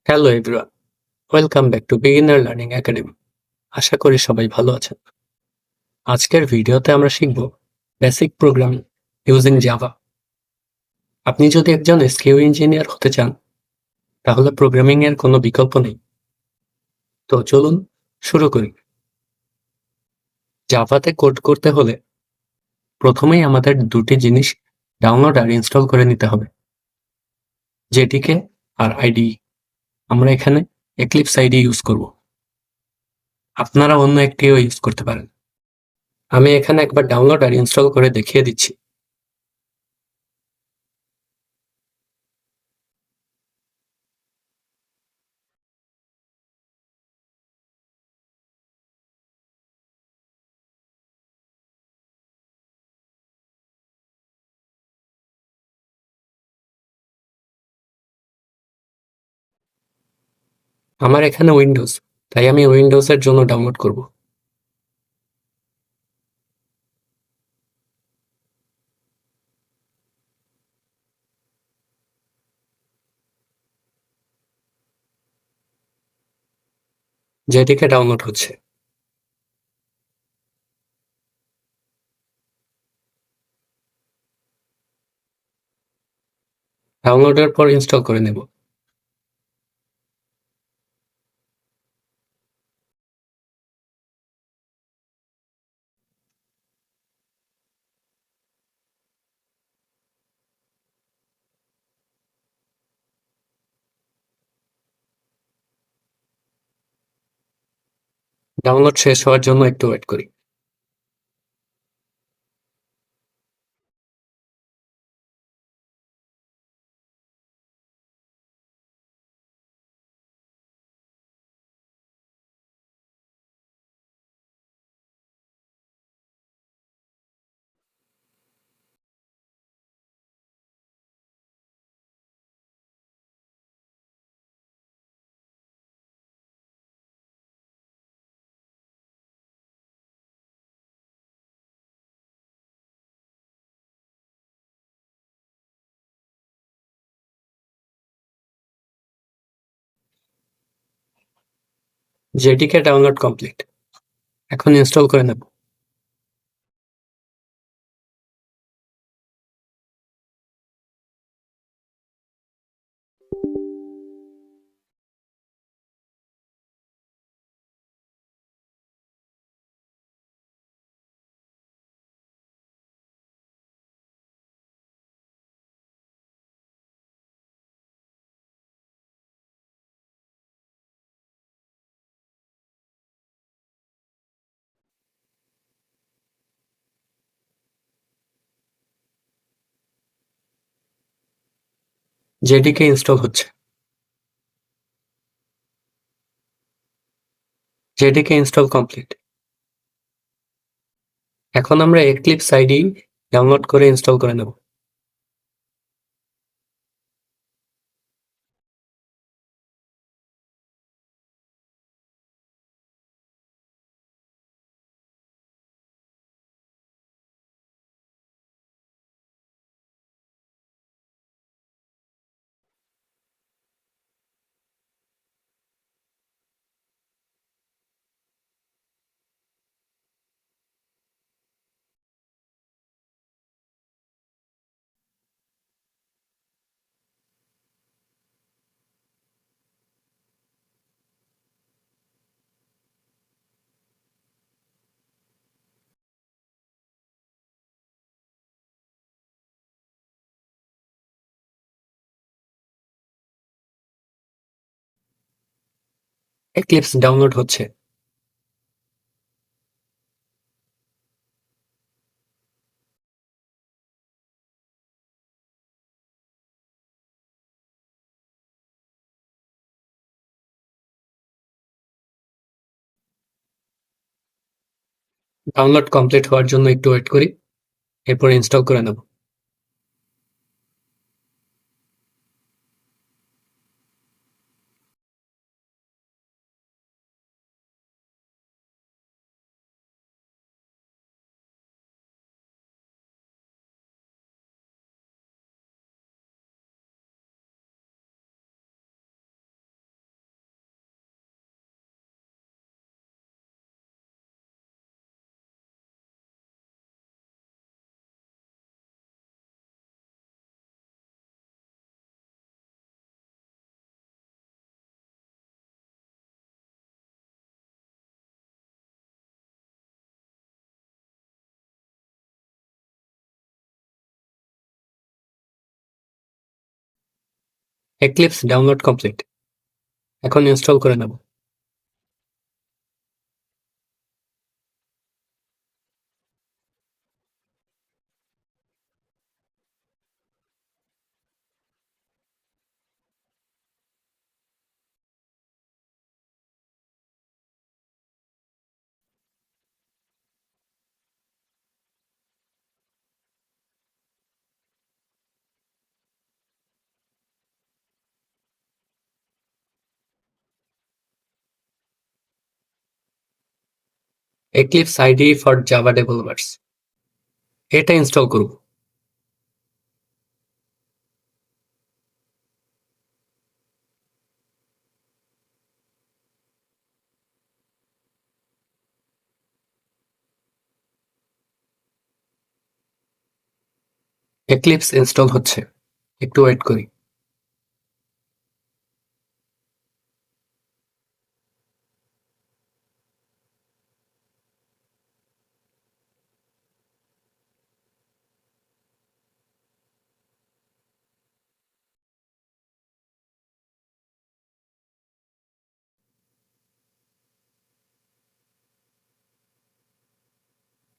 Hello everyone, welcome back to beginner learning academy. আশা করি সবাই ভালো আছেন। আজকের ভিডিওতে আমরা শিখব বেসিক প্রোগ্রামিং ইউজিং জাভা। আপনি যদি একজন এসকিউ ইঞ্জিনিয়ার হতে চান, তাহলে প্রোগ্রামিং এর কোনো বিকল্প নেই। তো চলুন শুরু করি। জাভাতে কোড করতে হলে প্রথমেই আমাদের দুটি জিনিস ডাউনলোড আর ইনস্টল করে নিতে হবে, জেডিকে আর আইডিই। আমরা এখানে এক্লিপস আইডি ইউজ করব। আপনারা অন্য একটিও ইউজ করতে পারেন। আমি এখানে একবার ডাউনলোড আর ইনস্টল করে দেখিয়ে দিচ্ছি। আমার এখানে উইন্ডোজ, তাই আমি উইন্ডোজের জন্য ডাউনলোড করব। যেদিকে ডাউনলোড হচ্ছে। ডাউনলোডের পর ইনস্টল করে নেব। ডাউনলোড শেষ হওয়ার জন্য একটু ওয়েট করি। JDK download complete. এখন ইনস্টল করে নেব। জেডিকে ইনস্টল হচ্ছে। JDK install complete. এখন আমরা এক্লিপস আইডি ডাউনলোড করে ইনস্টল করে নেব। এক্লিপস ডাউনলোড হচ্ছে। ডাউনলোড কমপ্লিট হওয়ার জন্য একটু ওয়েট করি, এরপর ইনস্টল করে নেব। Eclipse download complete. এখন ইনস্টল করে নেব। Eclipse IDE for Java developers, এটা ইনস্টল করব। এক্লিপস ইনস্টল হচ্ছে, একটু ওয়েট করি।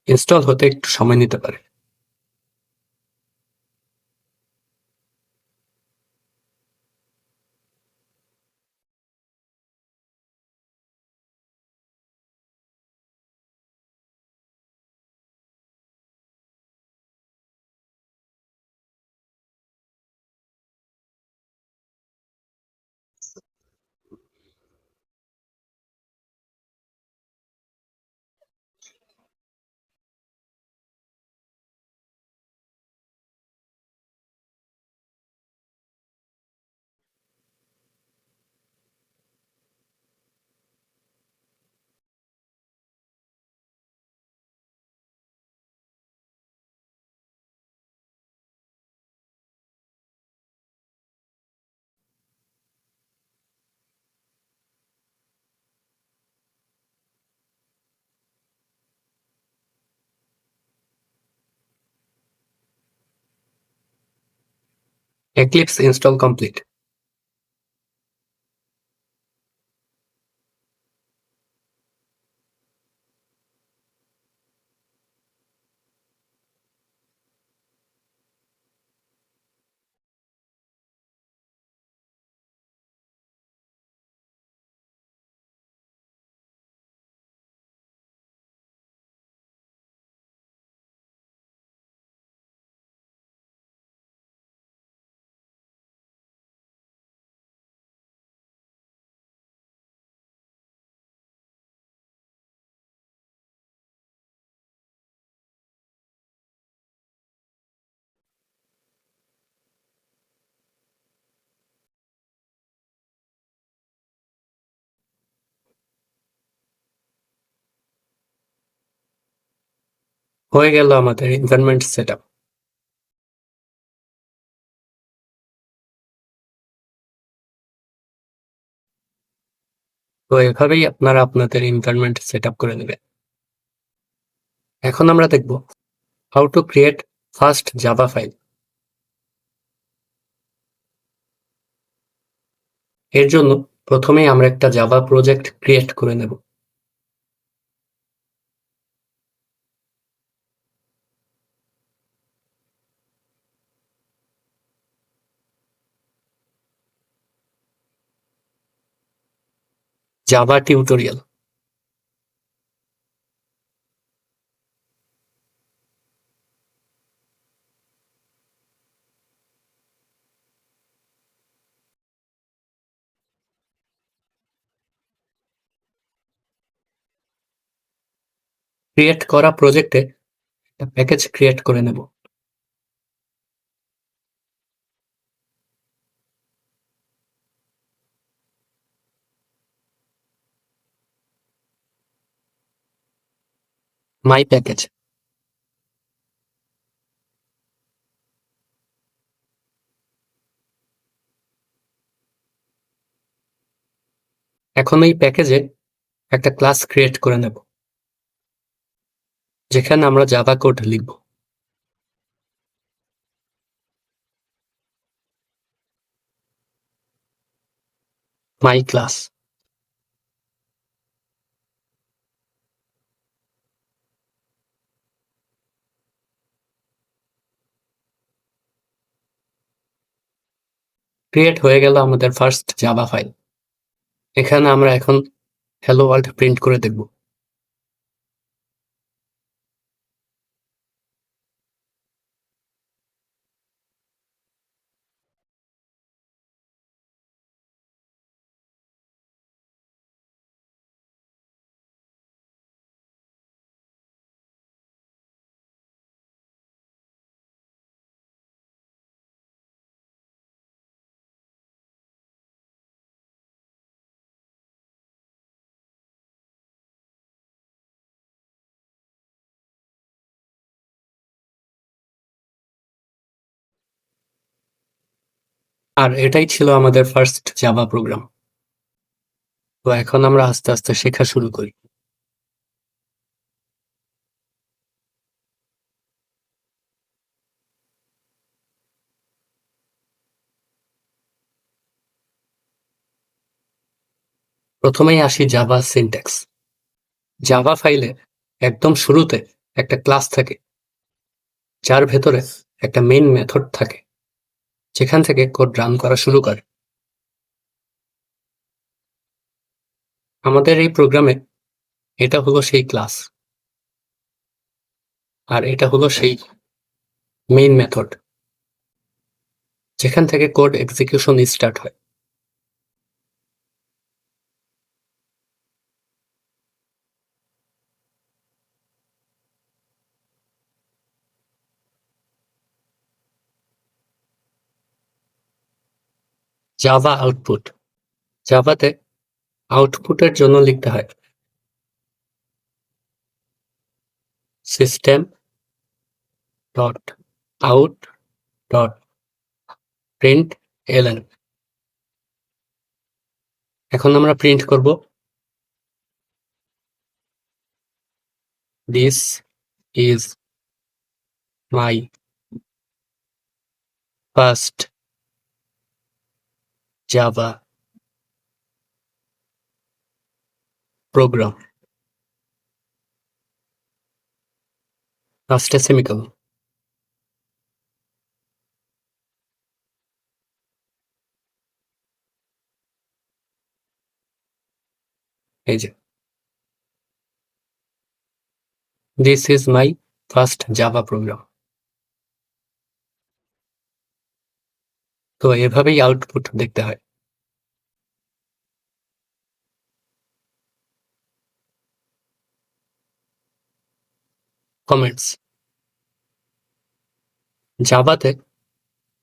ইনস্টল হতে একটু সময় নিতে পারে। Eclipse install complete. হয়ে গেল আমাদের এনভায়রনমেন্ট সেটআপ। তো এভাবেই আপনারা আপনাদের এনভায়রনমেন্ট সেটআপ করে নেবেন। এখন আমরা দেখব how to create first Java file. এর জন্য প্রথমেই আমরা একটা জাভা প্রজেক্ট ক্রিয়েট করে নেব। Java tutorial. ক্রিয়েট করা প্রজেক্টে একটা প্যাকেজ ক্রিয়েট করে নেব। মাই প্যাকেজ। এখন এই প্যাকেজে একটা ক্লাস ক্রিয়েট করে নেব, যেখানে আমরা জাভা কোড লিখব। My class. ক্রিয়েট হয়ে গেল আমাদের ফার্স্ট জাভা ফাইল। এখানে আমরা এখন হ্যালো ওয়ার্ল্ড প্রিন্ট করে দেখব। আর এটাই ছিল আমাদের ফার্স্ট জাভা প্রোগ্রাম। তো এখন আমরা আস্তে আস্তে শেখা শুরু করি। প্রথমেই আসি জাভা সিনট্যাক্স। জাভা ফাইলে একদম শুরুতে একটা ক্লাস থাকে, যার ভেতরে একটা মেইন মেথড থাকে, যেখান থেকে কোড রান করা শুরু করে। আমাদের এই প্রোগ্রামে এটা হলো সেই ক্লাস, আর এটা হলো সেই মেইন মেথড, যেখান থেকে কোড এক্সিকিউশন স্টার্ট হয়। Java output. জাভাতে আউটপুটের জন্য লিখতে হয় system dot out dot print ln. এখন আমরা প্রিন্ট করব this is my first Java program, লাস্টে সেমিকোলন। এই যে this is my first Java program. তো এভাবেই আউটপুট দেখতে হয়। কমেন্টস। জাভাতে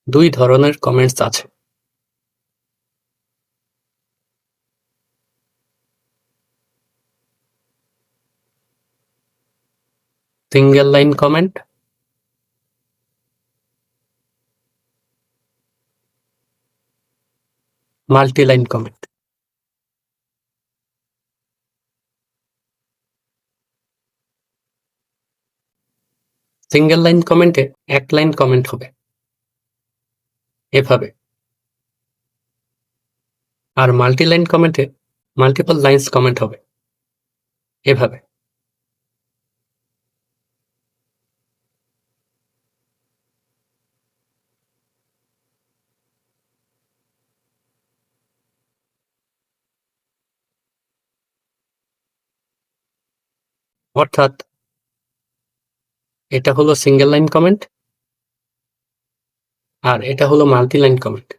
দুই ধরনের কমেন্টস আছে। Single line comment, multi line comment. Single line কমেন্টে এক লাইন কমেন্ট হবে এভাবে, আর মাল্টি লাইন কমেন্টে মাল্টিপল লাইন্স কমেন্ট হবে এভাবে। অর্থাৎ এটা হলো সিঙ্গেল লাইন কমেন্ট, আর এটা হলো মাল্টি লাইন কমেন্ট।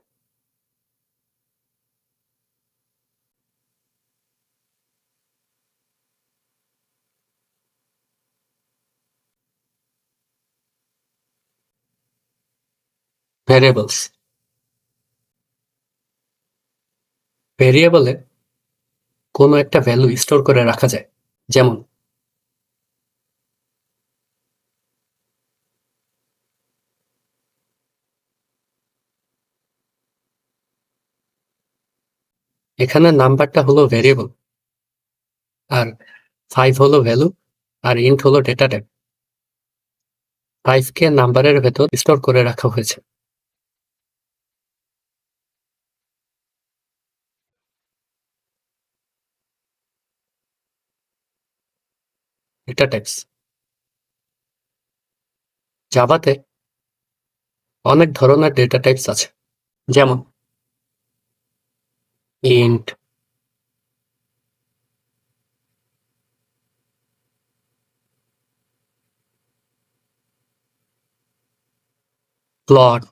ভ্যারিয়েবলস। ভেরিয়েবলে কোনো একটা ভ্যালু স্টোর করে রাখা যায়, যেমন এখানে নাম্বারটা হলো ভ্যারিয়েবল, আর 5 হলো ভ্যালু, আর ইন্ট হলো ডেটা টাইপ। 5 কে নাম্বারের ভেতর স্টোর করে রাখা হয়েছে। Data types. জাভাতে অনেক ধরনের ডেটা টাইপস আছে, যেমন int, plot,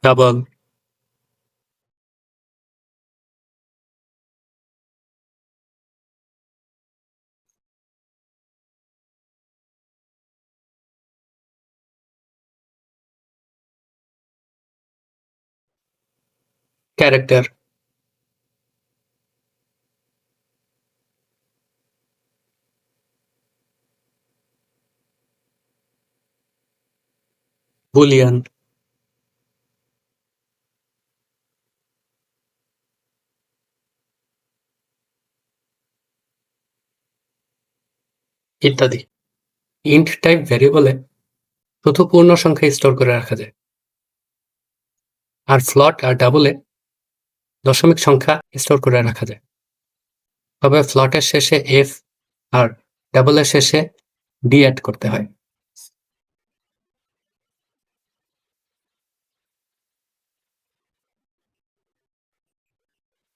double, character, Boolean, ইত্যাদি। ইন্ট টাইপ ভ্যারিয়েবলে শুধু পূর্ণ সংখ্যা স্টোর করে রাখা যায়, আর ফ্লট আর ডাবলে দশমিক সংখ্যা স্টোর করে রাখা যায়। তবে ফ্লটের শেষে এফ আর ডাবলের শেষে ডি অ্যাড করতে হয়।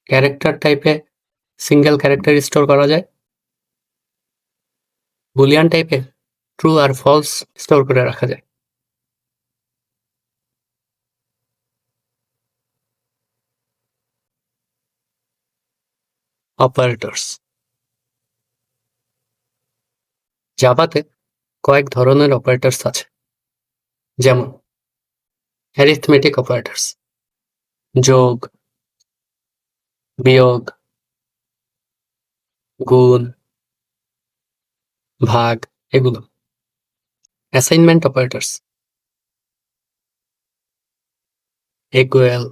ক্যারেক্টার টাইপে সিঙ্গেল ক্যারেক্টার স্টোর করা যায়। বুলিয়ান টাইপে ট্রু আর ফলস স্টোর করে রাখা যায়। অপারেটরস। জাভাতে কয়েক ধরনের অপারেটরস আছে, যেমন অ্যারিথমেটিক অপারেটরস, যোগ, বিয়োগ, গুণ, ভাগ, এগুলো। Assignment operators, equal,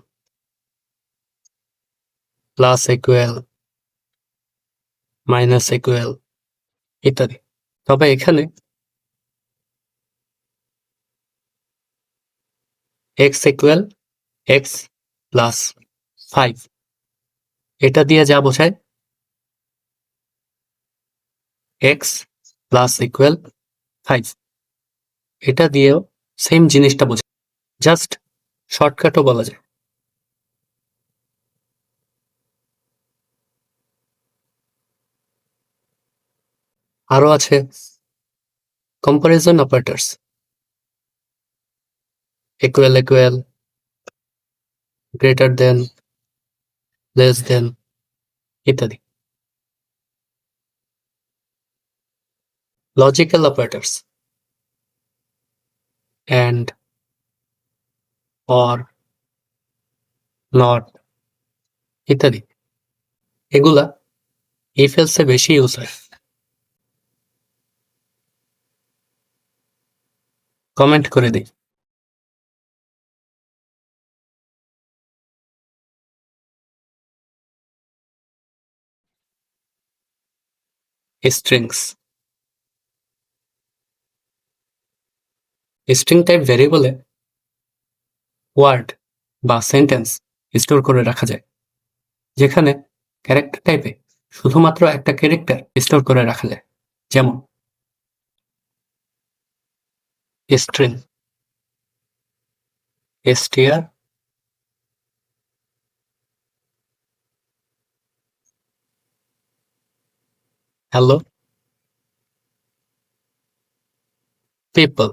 plus equal, minus equal ইত্যাদি। তবে এখানে এক্স ইকুয়াল এক্স প্লাস 5 এটা দিয়ে যা বোঝায় এক্স প্লাস ইকুয়াল 5 এটা দিয়েও সেম জিনিসটা বোঝায়, জাস্ট শর্টকাটও বলা যায়। আরো আছে comparison operators, equal equal, greater than, less than ইত্যাদি। Logical operators, and, or, not ইত্যাদি। এগুলা ইফ এলসে বেশি ইউজ হয়। কমেন্ট করে দিই। স্ট্রিংস। স্ট্রিং টাইপ ভ্যারিয়েবলে ওয়ার্ড বা সেন্টেন্স স্টোর করে রাখা যায়, যেখানে ক্যারেক্টার টাইপে শুধুমাত্র একটা ক্যারেক্টার স্টোর করে রাখা যায়, যেমন স্ট্রিং, str, hello, people।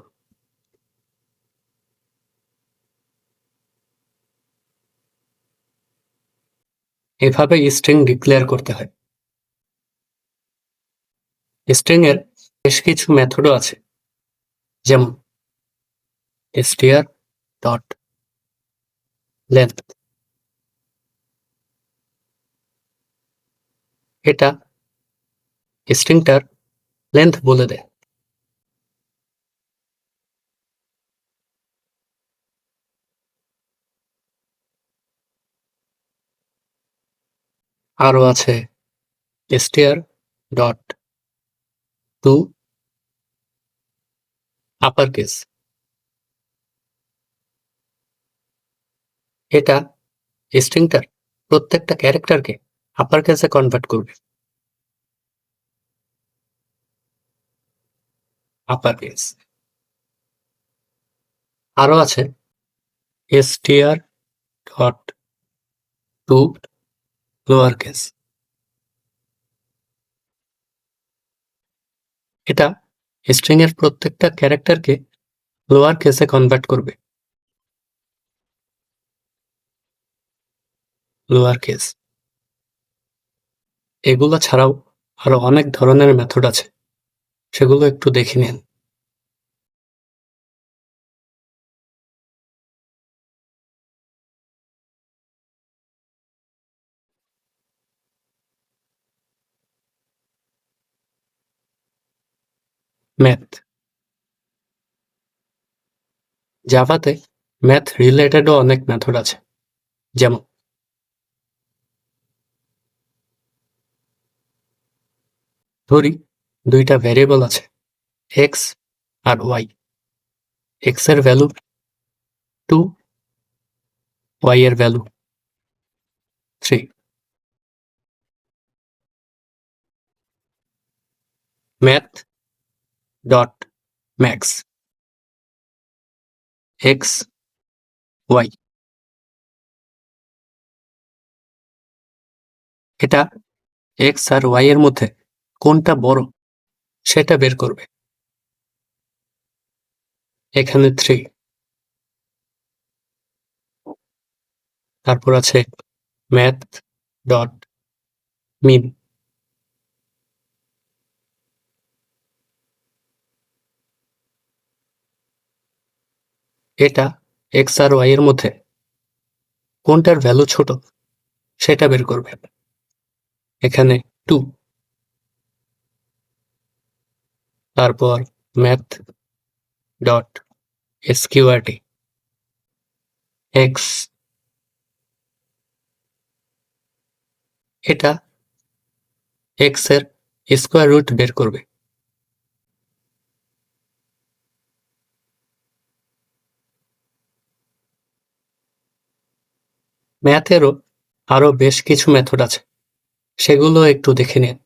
এভাবে স্ট্রিং ডিক্লেয়ার করতে হয়। স্ট্রিং এর বেশ কিছু মেথডও আছে, যেমন str ডট লেন্থ। এটা স্ট্রিংটার লেন্থ বলে দেয়। আরো আছে str dot to upper case. এটা স্ট্রিংটার প্রত্যেকটা ক্যারেক্টারকে আপার কেসে কনভার্ট করবে। Upper case. আরো আছে str dot to lower case. এটা স্ট্রিং এর প্রত্যেকটা ক্যারেক্টারকে লোয়ার কেসে কনভার্ট করবে। Lower case. এগুলো ছাড়াও আরো অনেক ধরনের মেথড আছে, সেগুলো একটু দেখে নিন। ম্যাথ। জাভাতে ম্যাথ রিলেটেডও অনেক মেথড আছে, যেমন ধরি দুইটা ভ্যারিয়েবল আছে, এক্স আর ওয়াই। এক্স এর ভ্যালু 2, ওয়াই এর value 3। Math dot max X Y. এটা এক্স আর ওয়াই এর মধ্যে কোনটা বড় সেটা বের করবে। এখানে 3। তারপর আছে ম্যাথ ডট মিন। এটা এক্স আর ওয়াই এর মধ্যে কোনটার ভ্যালু ছোট সেটা বের করবে। এখানে 2। তারপর ম্যাথ ডট এসকিউআরটি এক্স। এটা এক্স এর স্কোয়ার রুট বের করবে। ম্যাথেরও আরো বেশ কিছু মেথড আছে, সেগুলো একটু দেখে নিন।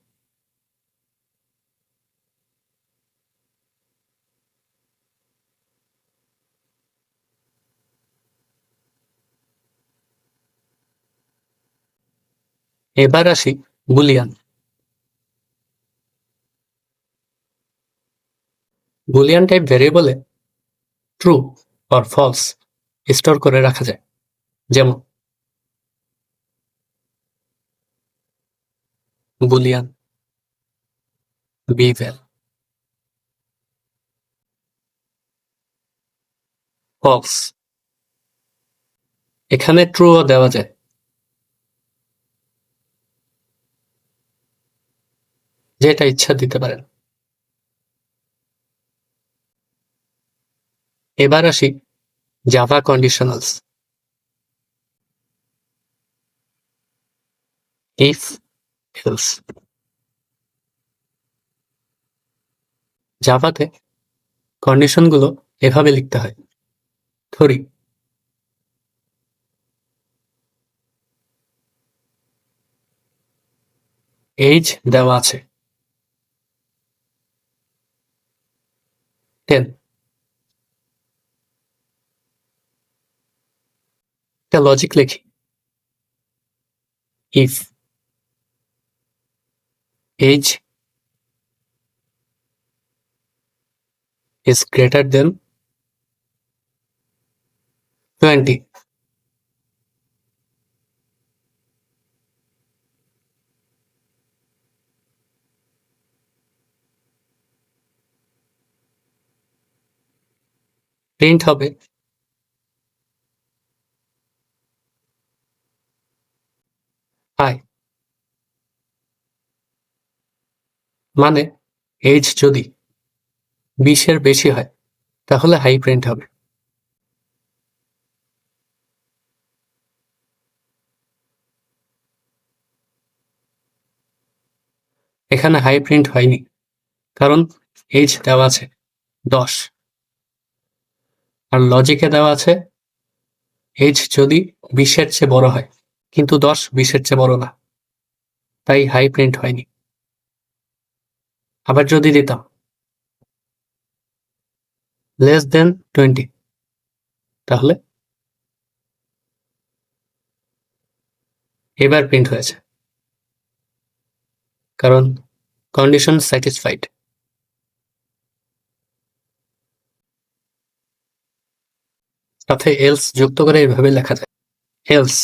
এবার আসি বুলিয়ান। বুলিয়ান টাইপ ভ্যারিয়েবলে ট্রু অর ফলস স্টোর করে রাখা যায়, যেমন বুলিয়ান বিভ্যাল ফলস। এখানে ট্রুও দেওয়া যায়। যেটা ইচ্ছা দিতে পারেন। এবার আসি জাভা কন্ডিশনালস। If else. জাভাতে কন্ডিশনগুলো এভাবে লিখতে হয়। ধরি এইজ দেওয়া আছে 10। একটা লজিক লিখি। If age is greater than 20, print হবে হাই। মানে এইজ যদি 20-এর বেশি হয় তাহলে হাই প্রিন্ট হবে। এখানে হাই প্রিন্ট হয়নি, কারণ এইজ দেওয়া আছে 10 আর লজিকে দেওয়া আছে এইজ যদি 20-এর চেয়ে বড় হয়, কিন্তু 10 20-এর চেয়ে বড় না, তাই হাই প্রিন্ট হয়নি। আবার যদি দিতাম লেস দেন 20, তাহলে এবার প্রিন্ট হয়েছে, কারণ কন্ডিশন স্যাটিসফাইড। সাথে এলস যুক্ত করে এভাবে লেখা যায়, else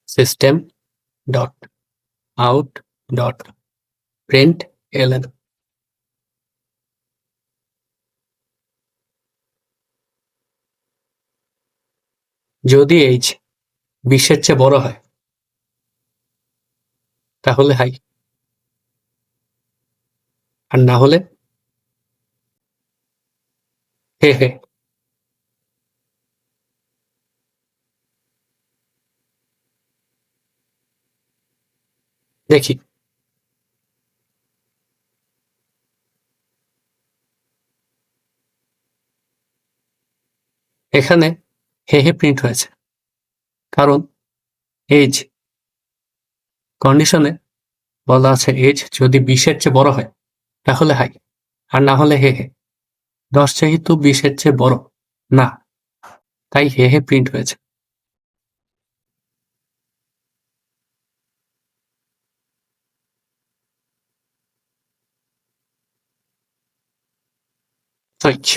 system dot out dot print ln. যদি এইজ 20-এর চেয়ে বড় হয়, তাহলে হাই, আর না হলে হে হে। দেখি, এখানে হে হে প্রিন্ট হয়েছে, কারণ এইজ কন্ডিশনে বলা আছে এইজ যদি 20-এর চেয়ে বড় হয়, তাহলে হাই, আর না হলে হে হে। 10 যেহেতু 20-এর চেয়ে বড় না, তাই হে হে প্রিন্ট হয়েছে। সুইচ,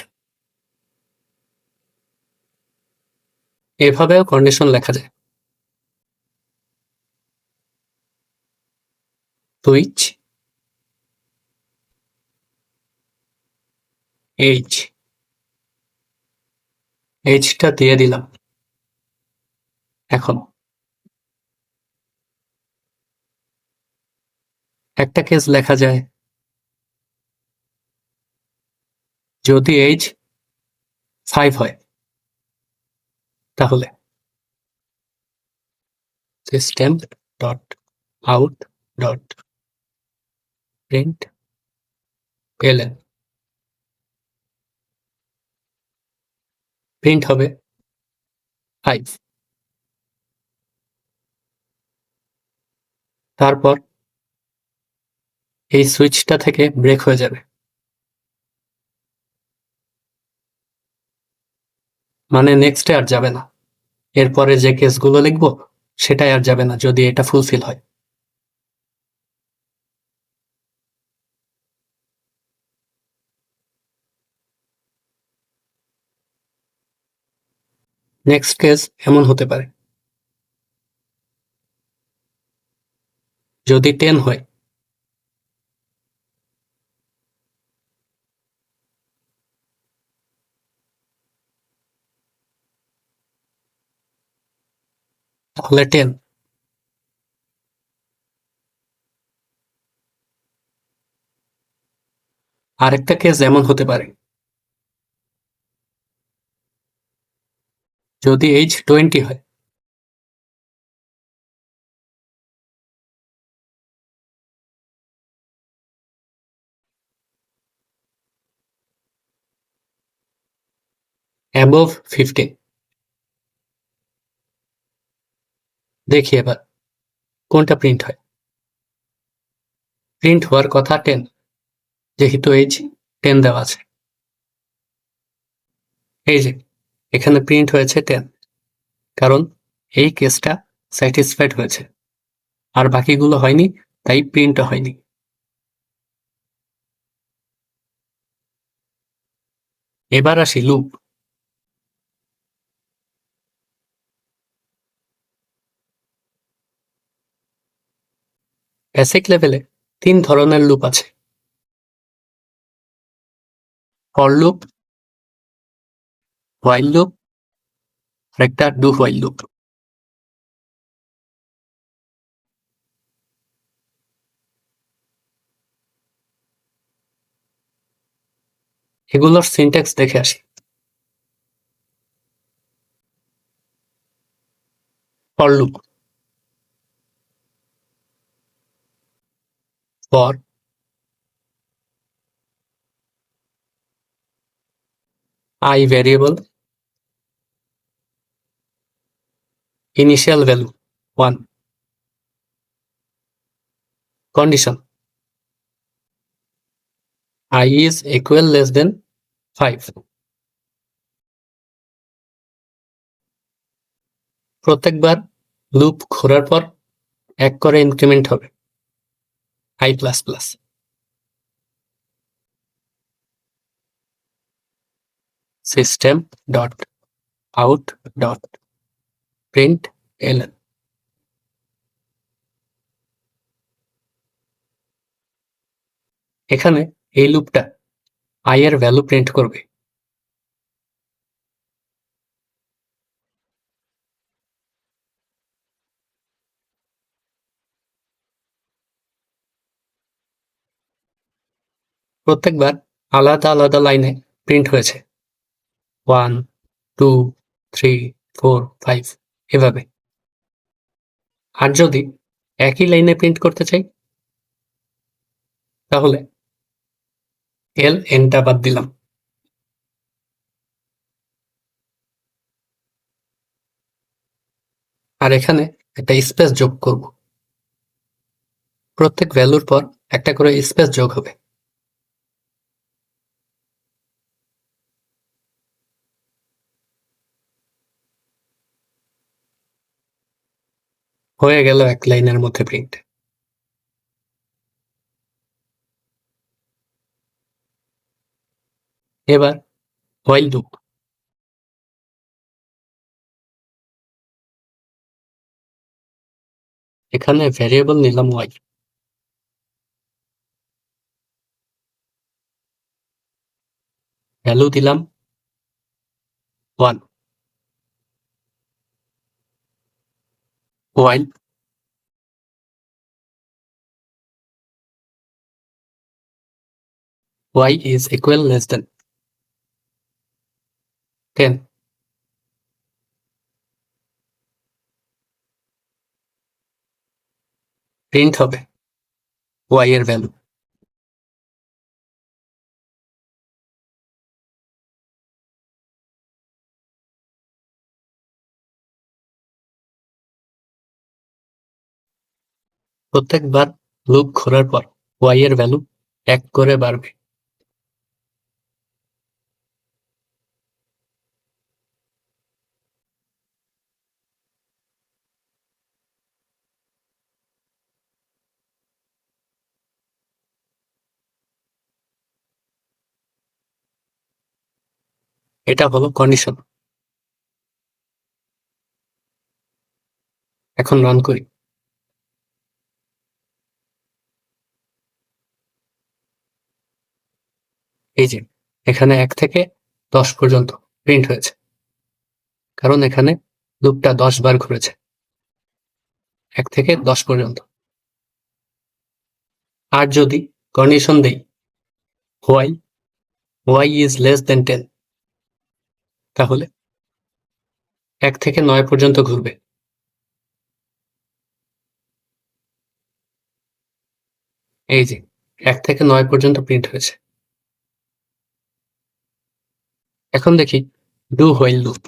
এভাবেও কন্ডিশন লেখা যায়, সুইচ এইজ, এইজটা দিয়ে দিলাম। এখন একটা কেস লেখা যায়, যদি এইজ 5 হয়, তাহলে system dot out dot print ln, print হবে 5। তারপর এই সুইচটা থেকে ব্রেক হয়ে যাবে, মানে নেক্সটে আর যাবে না। এরপরে যে কেসগুলো লিখব সেটাই আর যাবে না যদি এটা ফুলফিল হয়। নেক্সট কেস এমন হতে পারে, যদি 10 হয়, তাহলে 10। আরেকটা কেস এমন হতে পারে, যদি এইজ 20 হয়, অ্যাবভ 15। দেখি এবার কোনটা প্রিন্ট হয়। প্রিন্ট হওয়ার কথা 10, যেহেতু এইজ 10 দেওয়া আছে। এই যে এখানে প্রিন্ট হয়েছে 10, কারণ এই কেসটা স্যাটিসফাইড হয়েছে, আর বাকিগুলো হয়নি, তাই প্রিন্টও হয়নি। এবার আসি লুপ। বেসিক লেভেলে 3 ধরনের লুপ আছে, ফর লুপ, হোয়াইল লুপ, আর একটা ডু হোয়াইল লুপ। এগুলোর সিনট্যাক্স দেখে আসি। For loop, for I variable, initial value 1, condition I is equal less than 5. প্রত্যেকবার লুপ ঘোরার পর 1 করে ইনক্রিমেন্ট হবে i++। system dot out dot println, এখানে এই লুপটা i এর ভ্যালু প্রিন্ট করবে। প্রত্যেকবার আলাদা আলাদা লাইনে প্রিন্ট হয়েছে 1, 2, 3, 4, 5 এভাবে। আর যদি একই লাইনে প্রিন্ট করতে চাই তাহলে ln টা বাদ দিলাম। আর এখানে একটা স্পেস যোগ করব। প্রত্যেক ভ্যালুর পর একটা করে স্পেস যোগ হবে। হয়ে গেল এক লাইনের মধ্যে প্রিন্ট। এবার while লুপ। এখানে ভ্যারিয়েবল নিলাম y, ভ্যালু দিলাম 1, while y is equal less than 10, print হবে y এর ভ্যালু। প্রত্যেকবার লুপ ঘোরার পর y এর ভ্যালু 1 করে বাড়বে। এটা হলো কন্ডিশন। এখন রান করি। এই যে এখানে 1 থেকে 10 পর্যন্ত প্রিন্ট হয়েছে, কারণ এখানে লুপটা 10 বার ঘুরেছে 1 থেকে 10 পর্যন্ত। আর যদি কন্ডিশন দেই while y is less than 10, তাহলে 1 থেকে 9 পর্যন্ত ঘুরবে। এই যে 1 থেকে 9 পর্যন্ত প্রিন্ট হয়েছে। এখন দেখি do while লুপ।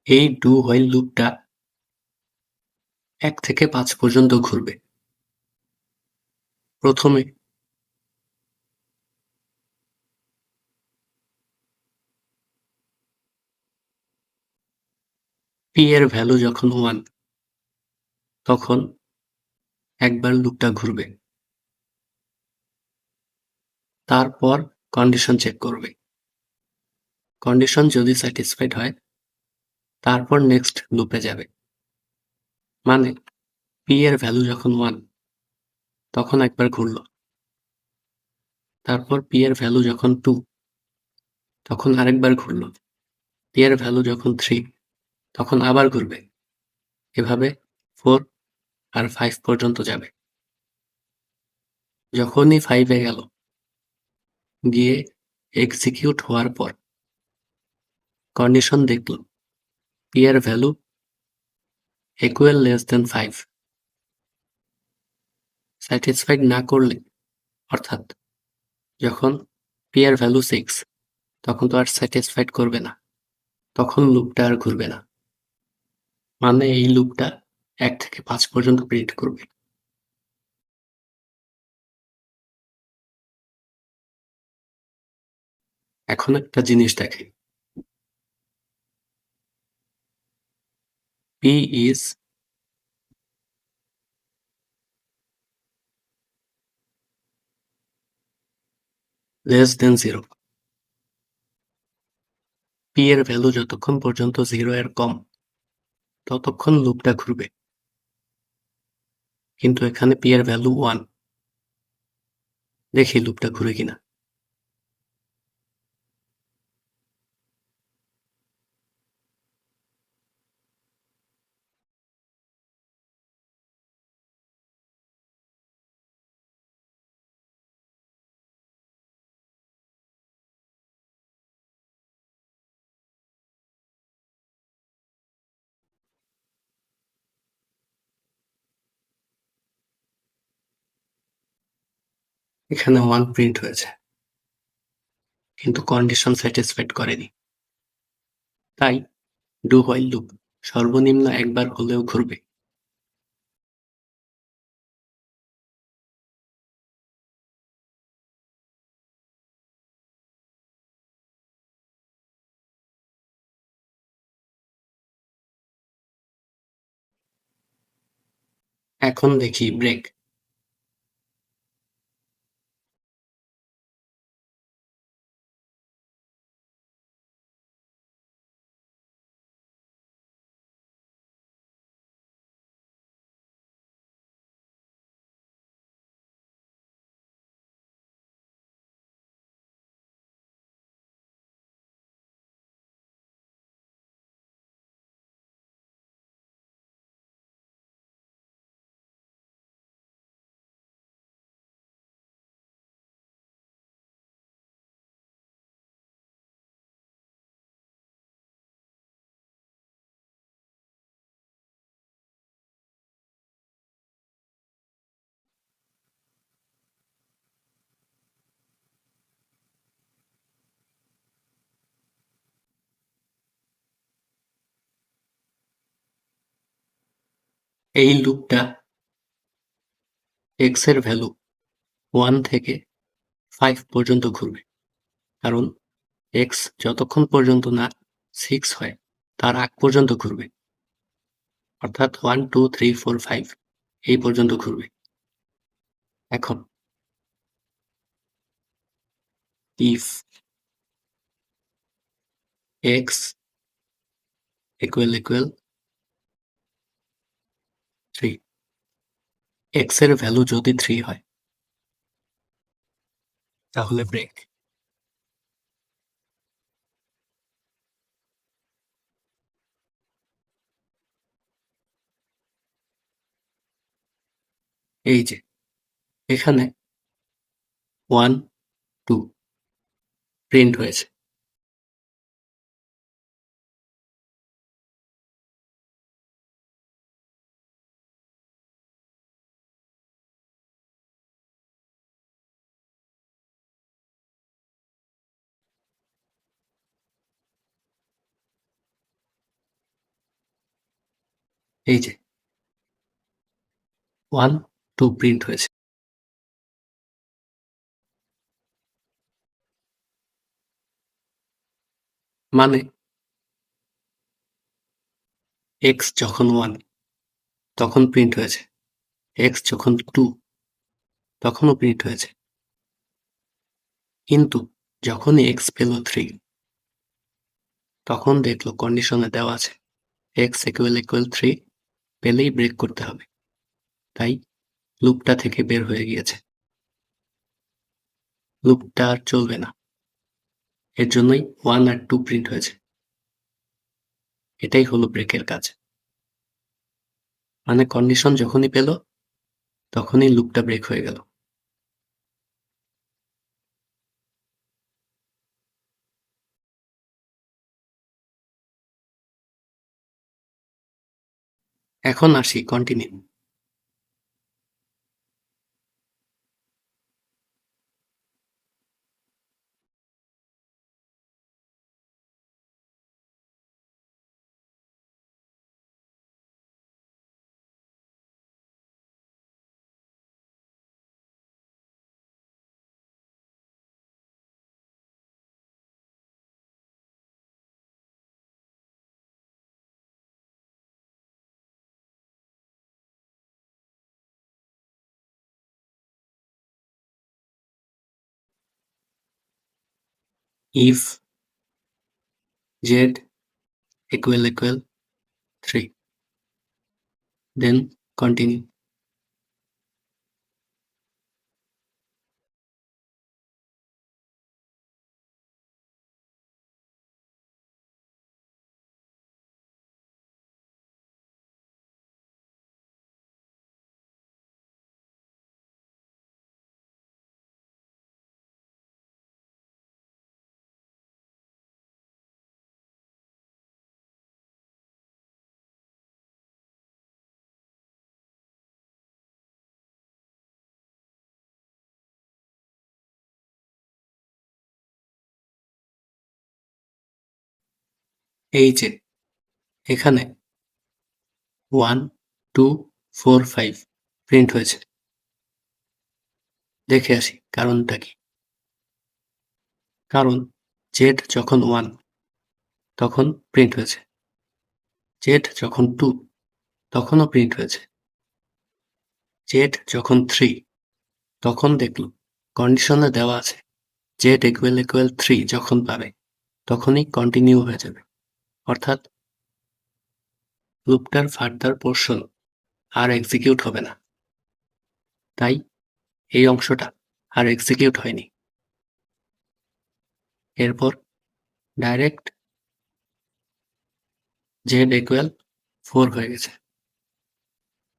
এই do while লুপটা 1 থেকে 5 পর্যন্ত ঘুরবে। প্রথমে p এর ভ্যালু যখন 1 তখন একবার লুপটা ঘুরবে। তারপর কন্ডিশন চেক করবে। কন্ডিশন যদি স্যাটিসফাইড হয় তারপর নেক্সট লুপে যাবে। মানে p এর ভ্যালু যখন 1 তখন একবার ঘুরল। তারপর p এর ভ্যালু যখন 2 তখন আরেকবার ঘুরল। p এর ভ্যালু যখন 3 তখন আবার ঘুরবে। এভাবে 4 আর 5 পর্যন্ত যাবে। যখনই 5 এ গেল, গিয়ে এক্সিকিউট হওয়ার পর কন্ডিশন দেখল p এর value equal less than 5 satisfied না করলে, অর্থাৎ যখন p এর ভ্যালু 6 তখন তো আর স্যাটিসফাইড করবে না, তখন লুপটা আর ঘুরবে না। মানে এই লুপটা 1 থেকে 5 পর্যন্ত প্রিন্ট করবে। এখন একটা জিনিস দেখে, p is less than 0। p এর ভ্যালু যতক্ষণ পর্যন্ত 0 এর কম ততক্ষণ লুপটা ঘুরবে। কিন্তু এখানে p এর ভ্যালু 1। দেখি লুপটা ঘুরে কিনা। এখানে 1 প্রিন্ট হয়েছে, কিন্তু কন্ডিশন স্যাটিসফাইড করেনি। তাই ডু হোয়াইল লুপ সর্বনিম্ন একবার হলেও ঘুরবে। এখন দেখি ব্রেক। এই লুপটা x এর ভ্যালু 1 থেকে 5 পর্যন্ত ঘুরবে, কারণ x যতক্ষণ পর্যন্ত না 6 হয় তার আগ পর্যন্ত ঘুরবে। অর্থাৎ 1 2 3 4 5 এই পর্যন্ত ঘুরবে। এখন if x equal 3, x এর ভ্যালু যদি 3 হয় তাহলে ব্রেক। এই যে এখানে 1 2 প্রিন্ট হয়েছে। এই যে 1, 2 প্রিন্ট হয়েছে। মানে x যখন 1 তখন প্রিন্ট হয়েছে, x যখন 2 তখনও প্রিন্ট হয়েছে। কিন্তু যখনই x পেল 3 তখন দেখলো কন্ডিশনে দেওয়া আছে x = 3 পেলেই ব্রেক করতে হবে, তাই লুপটা থেকে বের হয়ে গিয়েছে। লুপটা আর চলবে না, এর জন্যই 1 আর 2 প্রিন্ট হয়েছে। এটাই হলো ব্রেকের কাজ। মানে কন্ডিশন যখনই পেল তখনই লুপটা ব্রেক হয়ে গেল। এখন আসি continue. If z = 3, then continue. এই যে এখানে 1, 2, 4, 5 প্রিন্ট হয়েছে। দেখে আসি কারণটা কি। কারণ z যখন 1 তখন প্রিন্ট হয়েছে, z যখন 2 তখনও প্রিন্ট হয়েছে, z যখন 3 তখন দেখল কন্ডিশনে দেওয়া আছে z = 3 যখন পাবে তখনই কন্টিনিউ হয়ে যাবে। অর্থাৎ লুপটার ফার্দার পোর্শন আর এক্সিকিউট হবে না। তাই এই অংশটা আর এক্সিকিউট হয়নি। এরপর ডাইরেক্ট z = 4 হয়ে গেছে।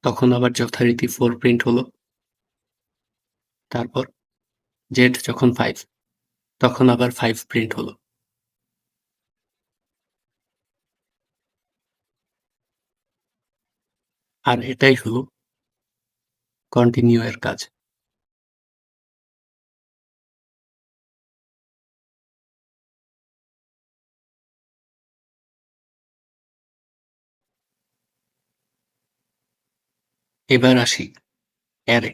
তখন আবার যথারীতি 4 প্রিন্ট হলো। তারপর z যখন 5 তখন আবার 5 প্রিন্ট হলো। আর এটাই হলো কন্টিনিউ এর কাজ। এবার আসি অ্যারে।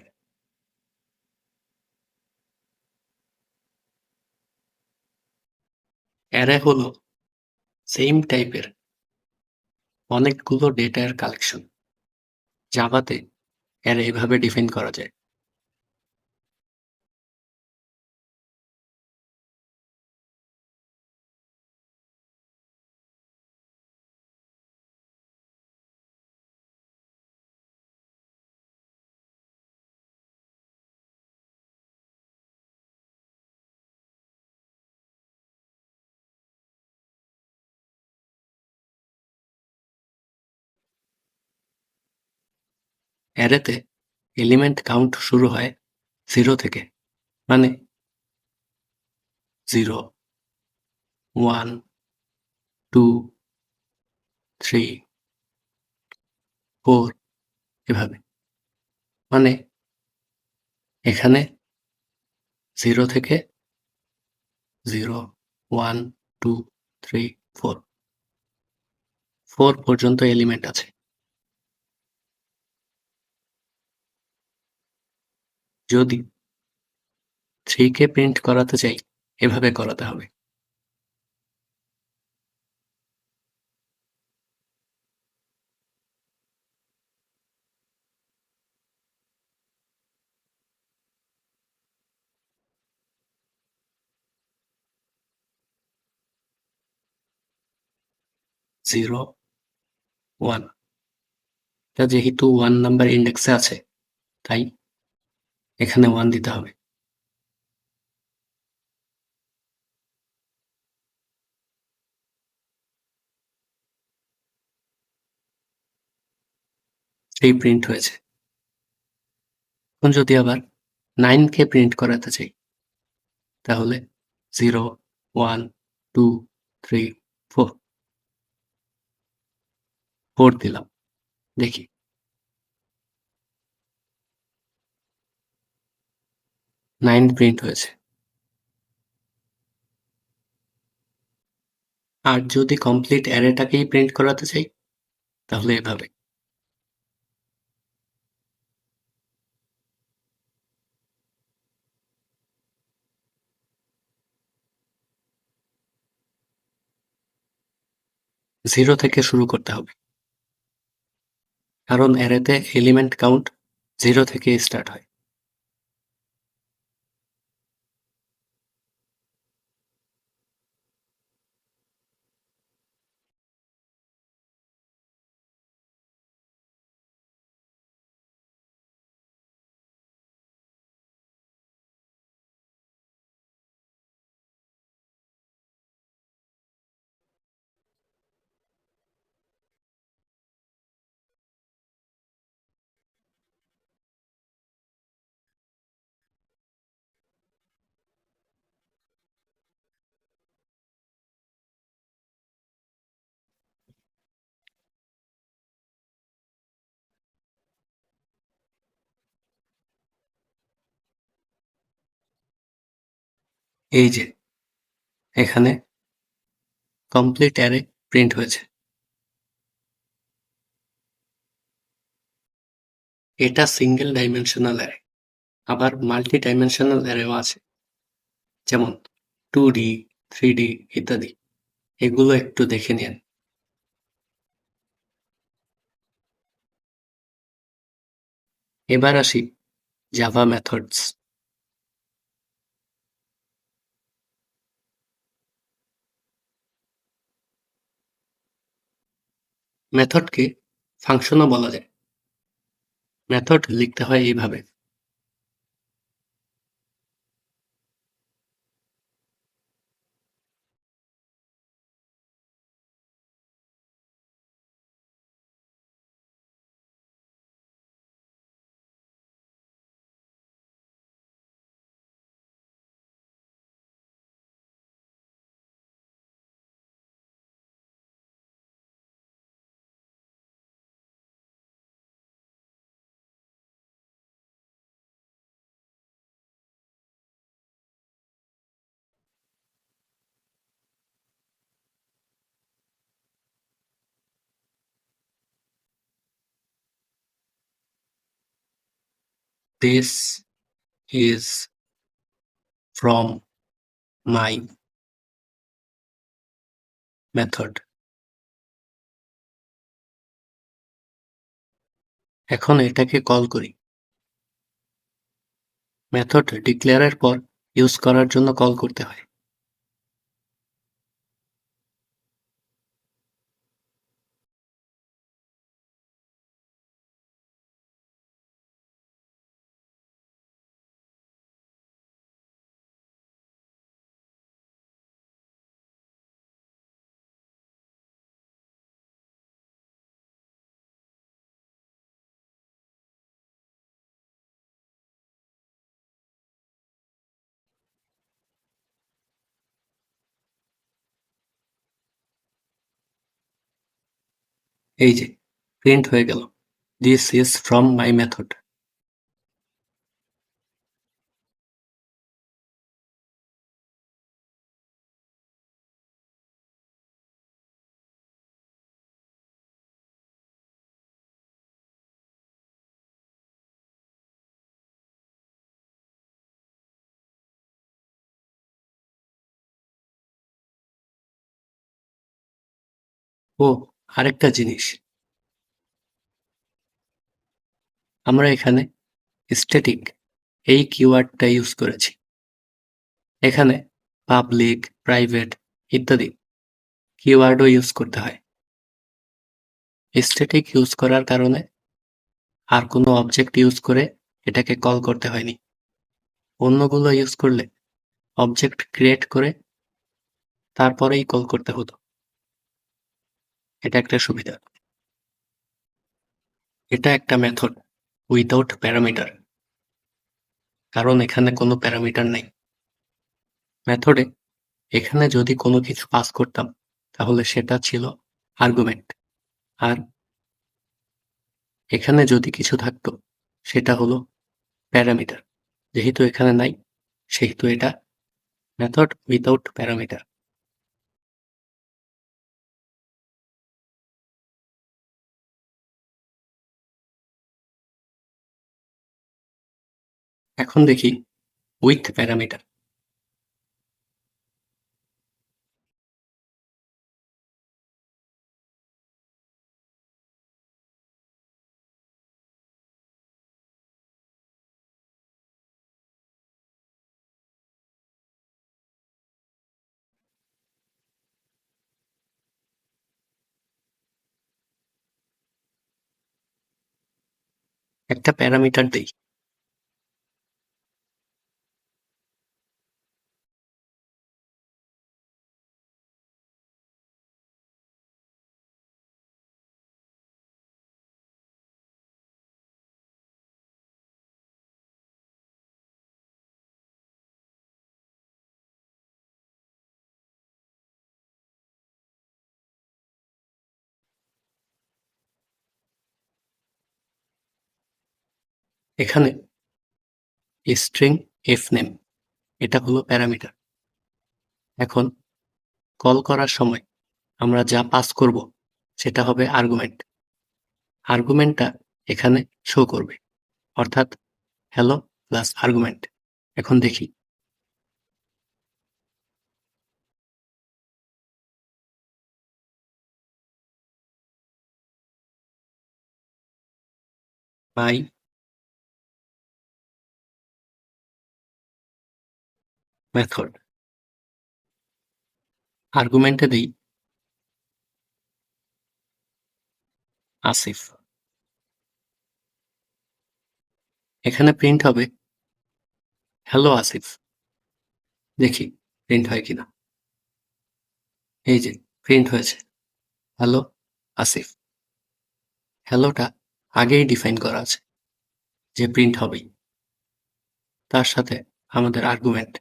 অ্যারে হলো সেম টাইপের অনেকগুলো ডেটার কালেকশন। জাভাতে অ্যারে এভাবে ডিফাইন করা যায়। অ্যারেতে এলিমেন্ট কাউন্ট শুরু হয় 0 থেকে, মানে 0, 1, 2, 3, 4 এভাবে। মানে এখানে 0 থেকে 0, 1, 2, 3, 4 পর্যন্ত এলিমেন্ট আছে। যদি 3 কে প্রিন্ট করাতে চাই, এভাবে করাতে হবে। জিরো, 1 এটা যেহেতু 1 নাম্বার ইন্ডেক্সে আছে, তাই এখানে 1 দিতে হবে। এই প্রিন্ট হয়েছে। এখন যদি আবার 9 কে প্রিন্ট করাতে চাই, তাহলে 0, 1, 2, 3, 4 4 দিলাম। দেখি 9 প্রিন্ট হয়েছে। আর যদি কমপ্লিট অ্যারেটাকেই প্রিন্ট করাতে চাই, তাহলে এভাবে। জিরো থেকে শুরু করতে হবে, কারণ অ্যারেতে এলিমেন্ট কাউন্ট 0 থেকে স্টার্ট হয়। এই যে এখানে কমপ্লিট অ্যারে প্রিন্ট হয়েছে। এটা সিঙ্গেল ডাইমেনশনাল অ্যারে। আবার মাল্টি ডাইমেনশনাল অ্যারেও আছে, যেমন 2D, 3D ইত্যাদি। এগুলো একটু দেখে নিন। এবার আসি জাভা মেথডস। মেথডকে ফাংশনও বলা যায়। মেথড লিখতে হয় এইভাবে। This is from my method. এখন এটাকে কল করি। মেথড ডিক্লেয়ারের পর ইউজ করার জন্য কল করতে হয়। এই যে প্রিন্ট হয়ে গেল, this is from my method. ও আরেকটা জিনিস, আমরা এখানে স্ট্যাটিক এই কিওয়ার্ডটা ইউজ করেছি। এখানে পাবলিক, প্রাইভেট ইত্যাদি কিওয়ার্ডও ইউজ করতে হয়। স্ট্যাটিক ইউজ করার কারণে আর কোনো অবজেক্ট ইউজ করে এটাকে কল করতে হয়নি। অন্যগুলো ইউজ করলে অবজেক্ট ক্রিয়েট করে তারপরেই কল করতে হতো। এটা একটা সুবিধা। এটা একটা মেথড উইদাউট প্যারামিটার, কারণ এখানে কোনো প্যারামিটার নাই। মেথডে এখানে যদি কোনো কিছু পাস করতাম তাহলে সেটা ছিল আর্গুমেন্ট, আর এখানে যদি কিছু থাকতো সেটা হলো প্যারামিটার। যেহেতু এখানে নাই সেহেতু এটা মেথড উইদাউট প্যারামিটার। এখন দেখি উইথ প্যারামিটার। একটা প্যারামিটার দেই। এখানে স্ট্রিং এফ নেম এটা হলো প্যারামিটার। এখন কল করার সময় আমরা যা পাস করব সেটা হবে আর্গুমেন্ট। আর্গুমেন্টটা এখানে শো করবে, অর্থাৎ হ্যালো প্লাস আর্গুমেন্ট। এখন দেখি মাই মেথড, আর্গুমেন্টে দেই আসিফ। এখানে প্রিন্ট হবে হ্যালো আসিফ। দেখি প্রিন্ট হয় কিনা। এই যে প্রিন্ট হয়েছে হ্যালো আসিফ। হ্যালোটা আগেই ডিফাইন করা আছে যে প্রিন্ট হবেই, তার সাথে আমাদের আর্গুমেন্ট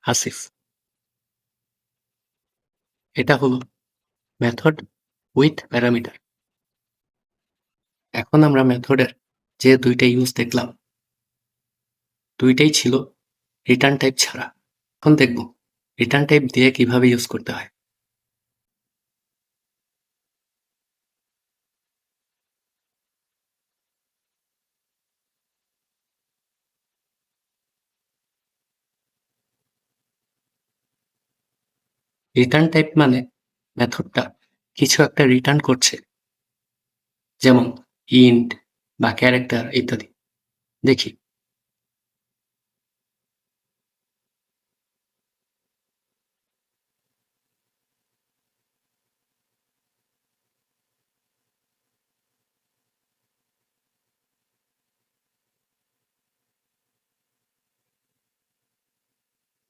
আসিফ। এটা হলো মেথড উইথ প্যারামিটার। এখন আমরা মেথডের যে দুইটা ইউজ দেখলাম দুইটাই ছিল রিটার্ন টাইপ ছাড়া। এখন দেখব রিটার্ন টাইপ দিয়ে কিভাবে ইউজ করতে হয়। রিটার্ন টাইপ মানে মেথডটা কিছু একটা রিটার্ন করছে, যেমন ইন্ট বা ক্যারেক্টার ইত্যাদি। দেখি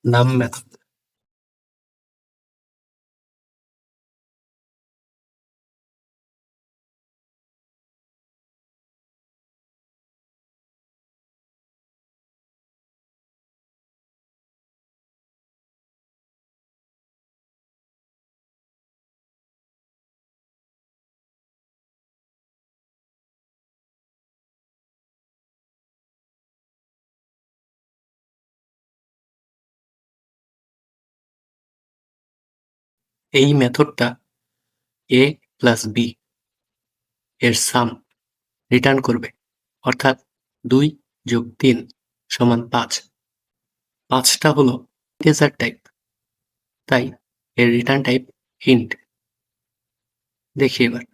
নাম মেথড। এই মেথডটা এ প্লাস বি এর সাম রিটার্ন করবে, অর্থাৎ 2+3=5। 5টা হলো ইন্টিজার টাইপ, তাই এর রিটার্ন টাইপ ইন্ট। দেখি এবার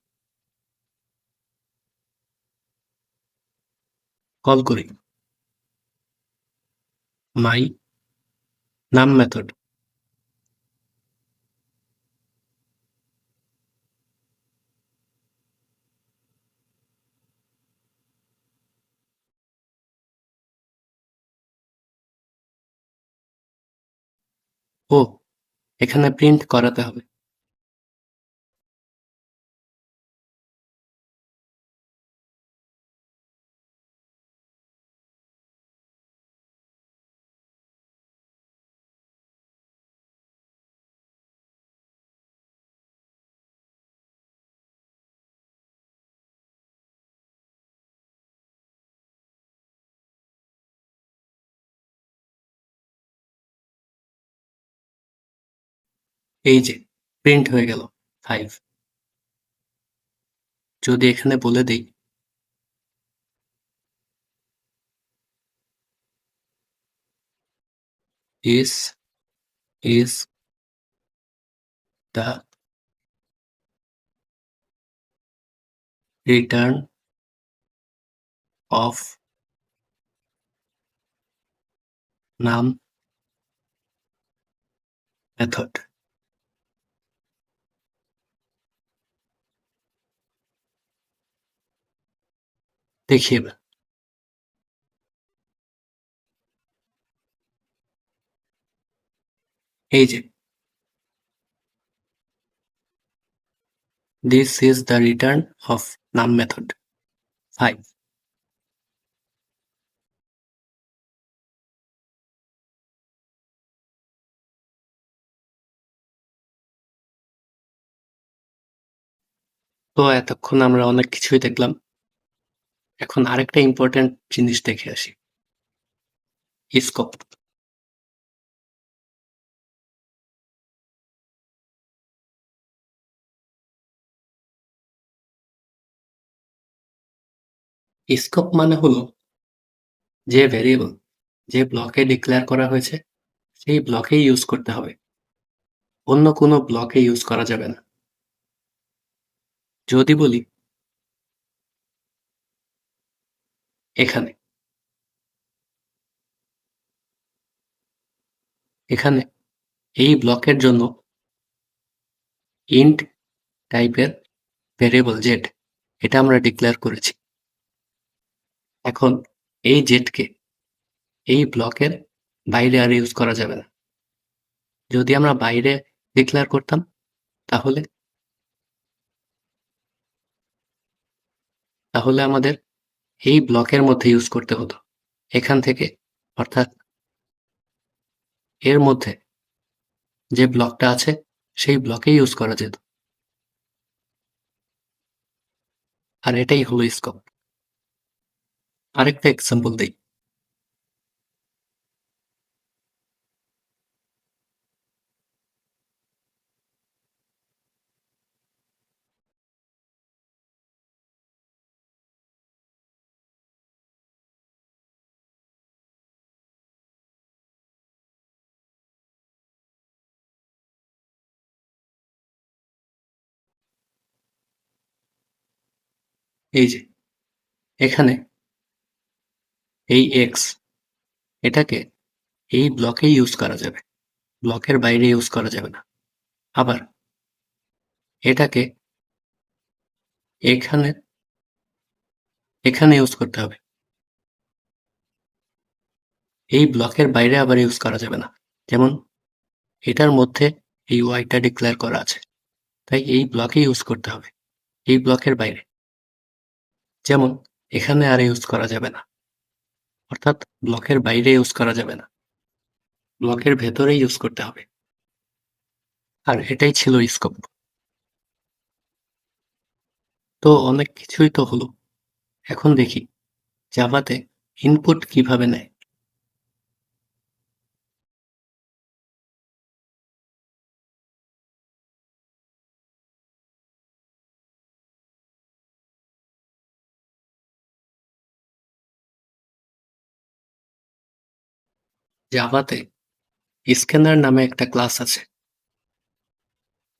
কল করি মাই নাম মেথড। ও, এখানে প্রিন্ট করাতে হবে। এই যে প্রিন্ট হয়ে গেল 5। যদি এখানে বলে দেই this is the return of নাম মেথড। দেখি এবার এই যে this is the return of নাম মেথড 5। তো এতক্ষণ আমরা অনেক কিছুই দেখলাম। এখন আরেকটা ইম্পর্টেন্ট জিনিস দেখে আসি, স্কোপ। স্কোপ মানে হলো যে ভেরিয়েবল যে ব্লকে ডিক্লেয়ার করা হয়েছে সেই ব্লকেই ইউজ করতে হবে, অন্য কোনো ব্লকে ইউজ করা যাবে না। যদি বলি এখানে এখানে এই ব্লকের জন্য ইন্ট টাইপের ভেরিয়েবল জেড এটা আমরা ডিক্লেয়ার করেছি। এখন এই জেডকে এই ব্লকের বাইরে আর ইউজ করা যাবে না। যদি আমরা বাইরে ডিক্লেয়ার করতাম তাহলে তাহলে আমাদের এই ব্লকের মধ্যে ইউজ করতে হতো, এখান থেকে, অর্থাৎ এর মধ্যে যে ব্লকটা আছে সেই ব্লকেই ইউজ করা যেত। আর এটাই হলো স্কোপ। আরেকটা এক্সাম্পল দেই। এই যে এখানে এই এক্স এটাকে এই ব্লকেই ইউজ করা যাবে, ব্লকের বাইরে ইউজ করা যাবে না। আবার এটাকে এখানে এখানে ইউজ করতে হবে, এই ব্লকের বাইরে আবার ইউজ করা যাবে না। যেমন এটার মধ্যে এই ওয়াইটা ডিক্লেয়ার করা আছে, তাই এই ব্লকে ইউজ করতে হবে, এই ব্লকের বাইরে। যেমন এখানে আর ইউজ করা যাবে না, অর্থাৎ ব্লকের বাইরে ইউজ করা যাবে না, ব্লকের ভেতরে ইউজ করতে হবে। আর এটাই ছিল স্কোপ। তো অনেক কিছুই তো হলো, এখন দেখি জাভাতে ইনপুট কিভাবে নেয়। জাভাতে স্ক্যানার নামে একটা ক্লাস আছে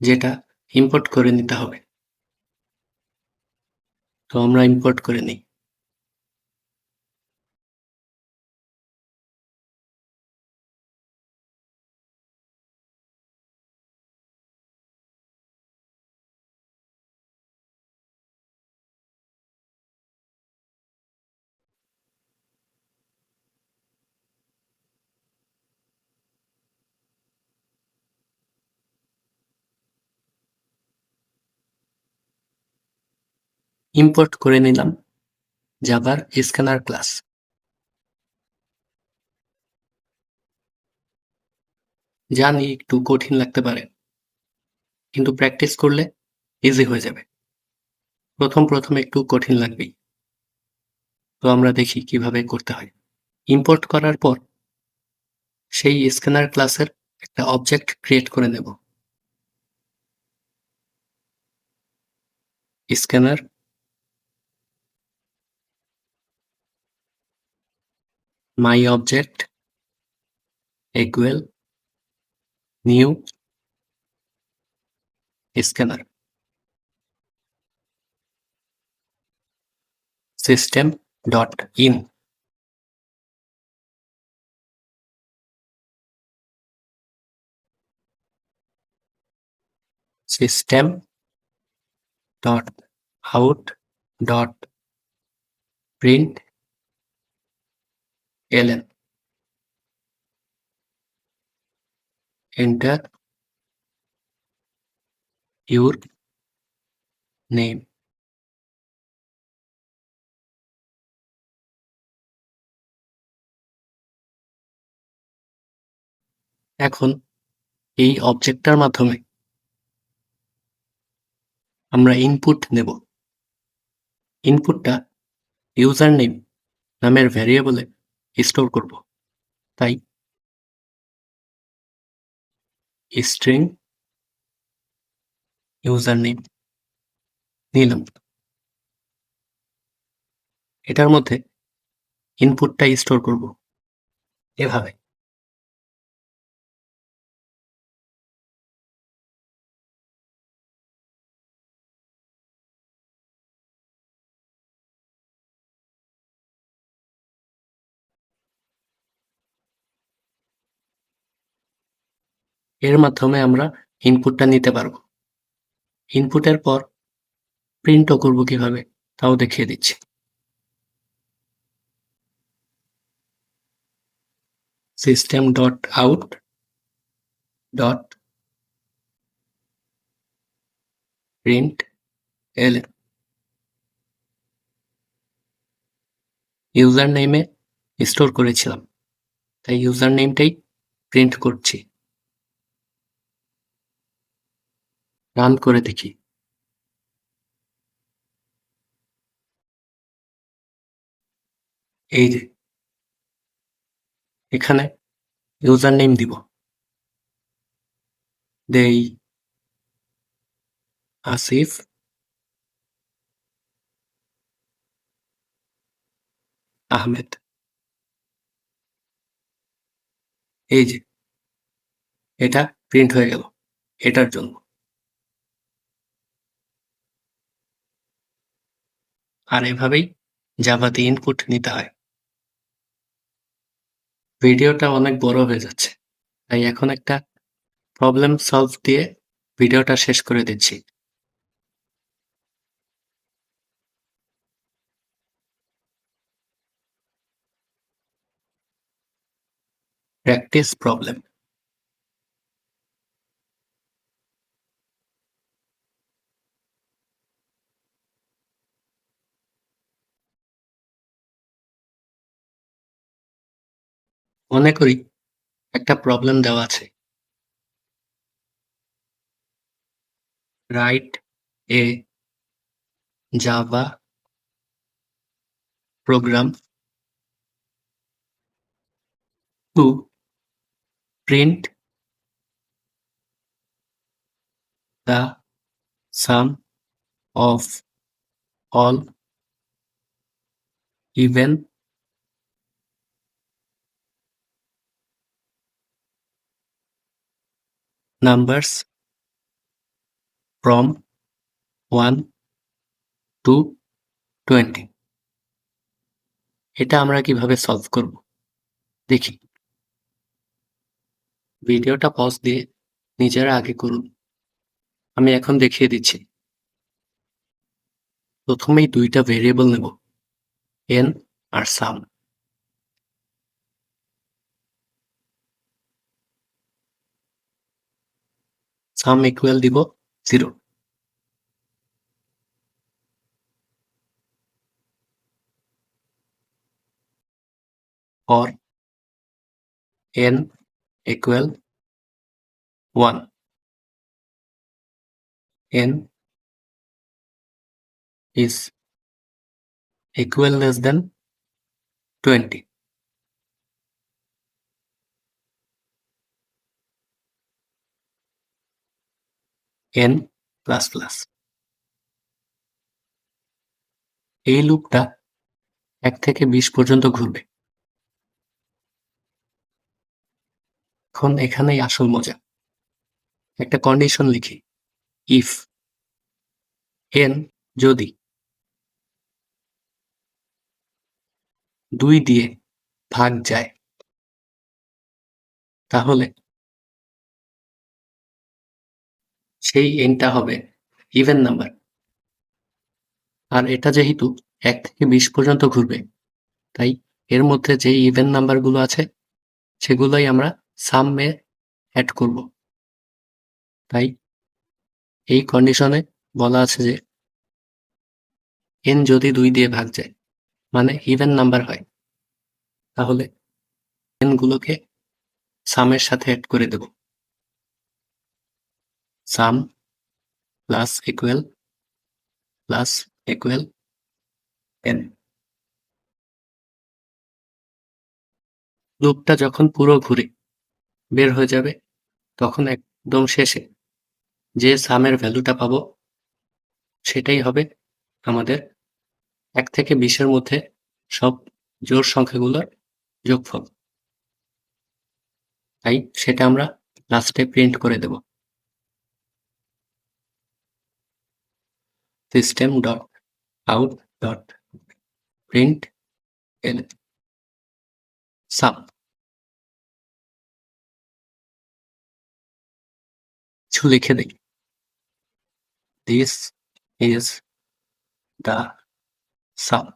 যেটা ইম্পোর্ট করে নিতে হবে। তো আমরা ইম্পোর্ট করে নিই। ইম্পোর্ট করে নিলাম জাভার স্ক্যানার ক্লাস। জানি একটু কঠিন লাগতে পারে, কিন্তু প্র্যাকটিস করলে ইজি হয়ে যাবে। প্রথম একটু কঠিন লাগবেই। তো আমরা দেখি কিভাবে করতে হয়। ইম্পোর্ট করার পর সেই স্ক্যানার ক্লাসের একটা অবজেক্ট ক্রিয়েট করে নেব। Scanner my object equal new scanner system dot in system dot out dot print ln enter your name. এখন এই অবজেক্টটার মাধ্যমে আমরা ইনপুট নেব। ইনপুটটা ইউজার নেম নামের ভ্যারিয়েবলে স্টোর করব। তাই স্ট্রিং ইউজার নেম নিলাম। এটার মধ্যে ইনপুটটা স্টোর করব এভাবে। এর মাধ্যমে আমরা ইনপুটটা নিতে পারবো। ইনপুটের পর প্রিন্টও করব কিভাবে তাও দেখিয়ে দিচ্ছি। System dot out dot print ln user নেমে স্টোর করেছিলাম, তাই ইউজার নেমটাই প্রিন্ট করছি। রান করে দেখি। এই যে এখানে ইউজার নেম দিব, দেই আসিফ আহমেদ। এই যে এটা প্রিন্ট হয়ে গেল এটার জন্য। আর এভাবেই জাভাতে ইনপুট নিতে হয়। ভিডিওটা অনেক বড় হয়ে যাচ্ছে, তাই এখন একটা প্রবলেম সলভ দিয়ে ভিডিওটা শেষ করে দিচ্ছি। Practice problem. মনে করি একটা প্রবলেম দেওয়া আছে, write a Java program to print the sum of all even numbers from 1 to 20। এটা আমরা কিভাবে সলভ করব দেখি। ভিডিওটা পজ দিয়ে নিজেরা আগে করুন, আমি এখন দেখিয়ে দিচ্ছি। প্রথমেই দুইটা ভেরিয়েবল নেব, n আর সাম। সাম ইকুয়াল দিব 0। or n equal 1, n is equal less than 20. n plus plus. এই লুপটা 1 থেকে 20 পর্যন্ত ঘুরবে। এখন এখানেই আসল মজা। একটা কন্ডিশন লিখি, ইফ n যদি 2 দিয়ে ভাগ যায় তাহলে সেই nটা হবে ইভেন নাম্বার। আর এটা যেহেতু 1 থেকে 20 পর্যন্ত ঘুরবে, তাই এর মধ্যে যে ইভেন নাম্বারগুলো আছে সেগুলোই আমরা সামে অ্যাড করব। তাই এই কন্ডিশনে বলা আছে যে n যদি 2 দিয়ে ভাগ যায় মানে ইভেন নাম্বার হয়, তাহলে n গুলোকে সামের সাথে অ্যাড করে দেব। Sum plus equal n। লুপটা যখন পুরো ঘুরে বের হয়ে যাবে তখন একদম শেষে যে সামের ভ্যালুটা পাবো সেটাই হবে আমাদের 1 থেকে 20-এর মধ্যে সব জোড় সংখ্যাগুলোর যোগফল। তাই সেটা আমরা লাস্টে প্রিন্ট করে দেব। system.out.println sum। কিছু লিখে দেই, this is the sum।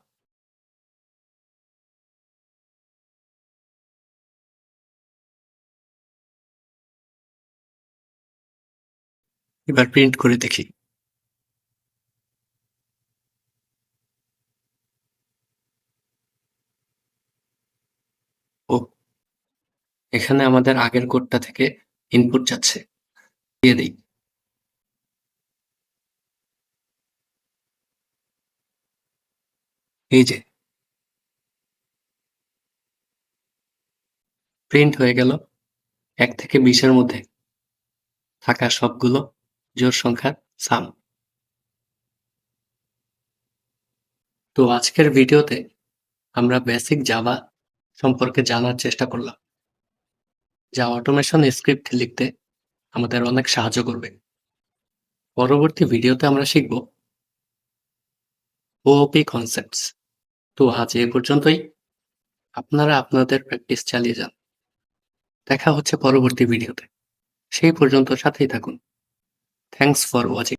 এবার প্রিন্ট করে দেখি। ও, এখানে আমাদের আগের কোডটা থেকে ইনপুট যাচ্ছে, দিয়ে দেই। এই যে প্রিন্ট হয়ে গেল 1 থেকে 20-এর মধ্যে থাকা সবগুলো জোড় সংখ্যার সাম। তো আজকের ভিডিওতে আমরা বেসিক জাভা সম্পর্কে জানার চেষ্টা করলাম, যা অটোমেশন স্ক্রিপ্ট লিখতে আমাদের অনেক সাহায্য করবে। পরবর্তী ভিডিওতে আমরা শিখব ওওপি কনসেপ্টস। তো আজ এ পর্যন্তই, আপনারা আপনাদের প্র্যাকটিস চালিয়ে যান। দেখা হচ্ছে পরবর্তী ভিডিওতে, সেই পর্যন্ত সাথেই থাকুন। Thanks for watching.